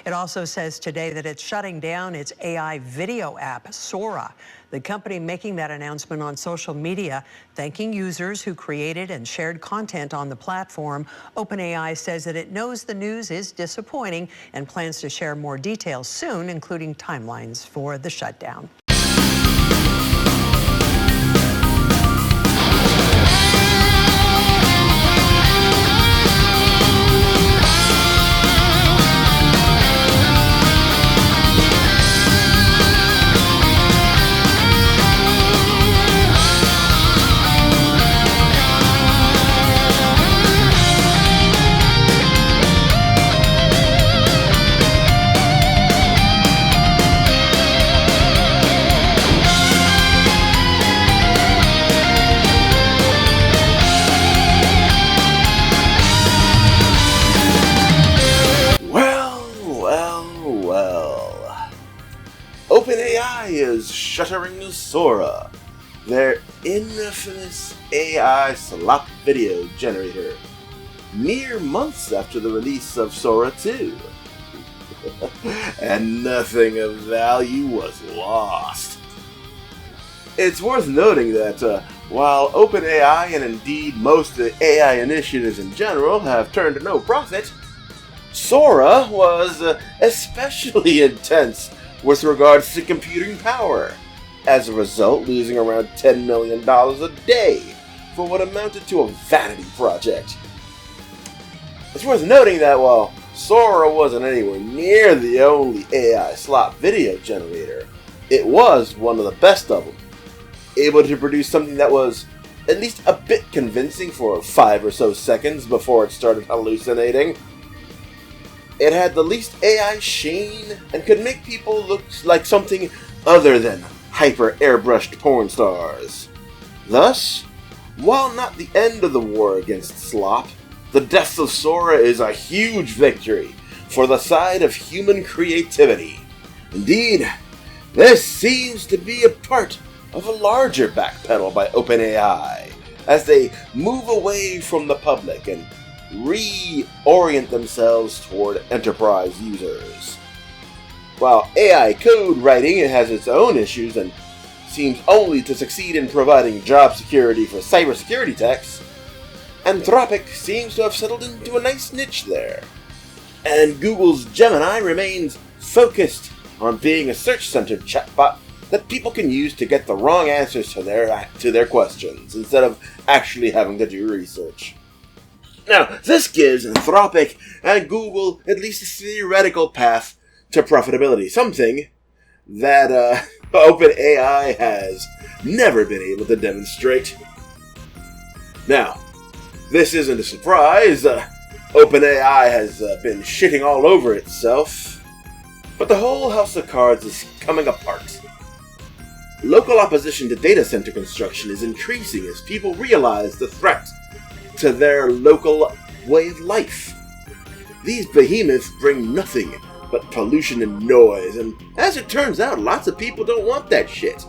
It also says today that it's shutting down its AI video app, Sora. The company making that announcement on social media, thanking users who created and shared content on the platform. OpenAI says that it knows the news is disappointing and plans to share more details soon, including timelines for the shutdown. OpenAI is shuttering Sora, their infamous AI Slop video generator, mere months after the release of Sora 2. And nothing of value was lost. It's worth noting that while OpenAI and indeed most of the AI initiatives in general have turned to no profit, Sora was especially intense with regards to computing power, as a result losing around $10 million a day for what amounted to a vanity project. It's worth noting that while Sora wasn't anywhere near the only AI slop video generator, it was one of the best of them, able to produce something that was at least a bit convincing for 5 or so seconds before it started hallucinating. It had the least AI sheen and could make people look like something other than hyper-airbrushed porn stars. Thus, while not the end of the war against Slop, the death of Sora is a huge victory for the side of human creativity. Indeed, this seems to be a part of a larger backpedal by OpenAI as they move away from the public and reorient themselves toward enterprise users. While AI code writing has its own issues and seems only to succeed in providing job security for cybersecurity techs, Anthropic seems to have settled into a nice niche there. And Google's Gemini remains focused on being a search-centered chatbot that people can use to get the wrong answers to their questions, instead of actually having to do research. Now, this gives Anthropic and Google at least a theoretical path to profitability, something that OpenAI has never been able to demonstrate. Now, this isn't a surprise. OpenAI has been shitting all over itself, but the whole house of cards is coming apart. Local opposition to data center construction is increasing as people realize the threat to their local way of life. These behemoths bring nothing but pollution and noise, and as it turns out, lots of people don't want that shit.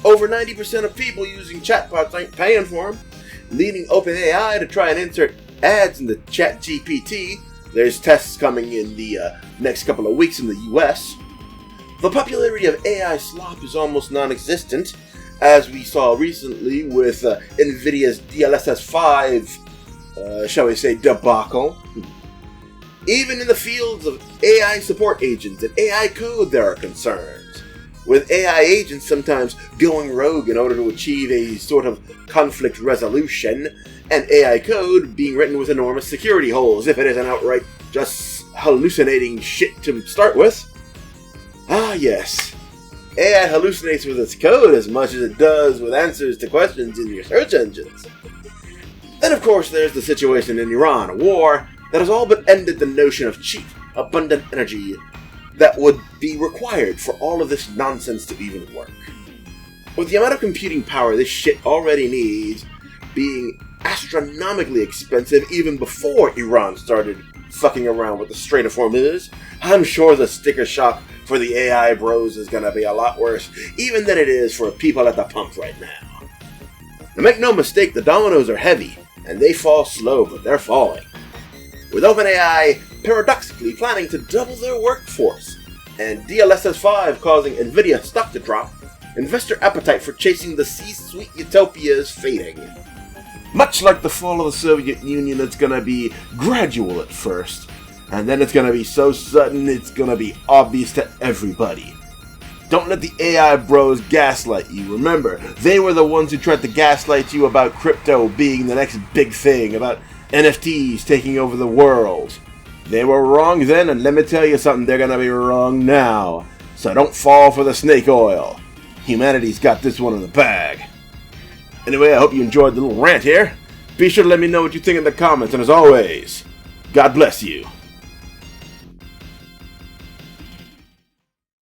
Over 90% of people using chatbots ain't paying for them, leading OpenAI to try and insert ads into ChatGPT. There's tests coming in the next couple of weeks in the US. The popularity of AI slop is almost non-existent, as we saw recently with NVIDIA's DLSS 5, shall we say, debacle. Even in the fields of AI support agents and AI code there are concerns, with AI agents sometimes going rogue in order to achieve a sort of conflict resolution, and AI code being written with enormous security holes if it isn't outright just hallucinating shit to start with. Ah yes, AI hallucinates with its code as much as it does with answers to questions in your search engines. Then of course there's the situation in Iran, a war that has all but ended the notion of cheap, abundant energy that would be required for all of this nonsense to even work. With the amount of computing power this shit already needs being astronomically expensive even before Iran started fucking around with the Strait of Hormuz, I'm sure the sticker shock for the AI bros is gonna be a lot worse even than it is for people at the pump right now. Now make no mistake, the dominoes are heavy, and they fall slow, but they're falling. With OpenAI paradoxically planning to double their workforce, and DLSS5 causing Nvidia stock to drop, investor appetite for chasing the C-suite utopia is fading. Much like the fall of the Soviet Union, it's gonna be gradual at first, and then it's gonna be so sudden it's gonna be obvious to everybody. Don't let the AI bros gaslight you. Remember, they were the ones who tried to gaslight you about crypto being the next big thing, about NFTs taking over the world. They were wrong then, and let me tell you something, they're gonna be wrong now. So don't fall for the snake oil. Humanity's got this one in the bag. Anyway, I hope you enjoyed the little rant here. Be sure to let me know what you think in the comments, and as always, God bless you.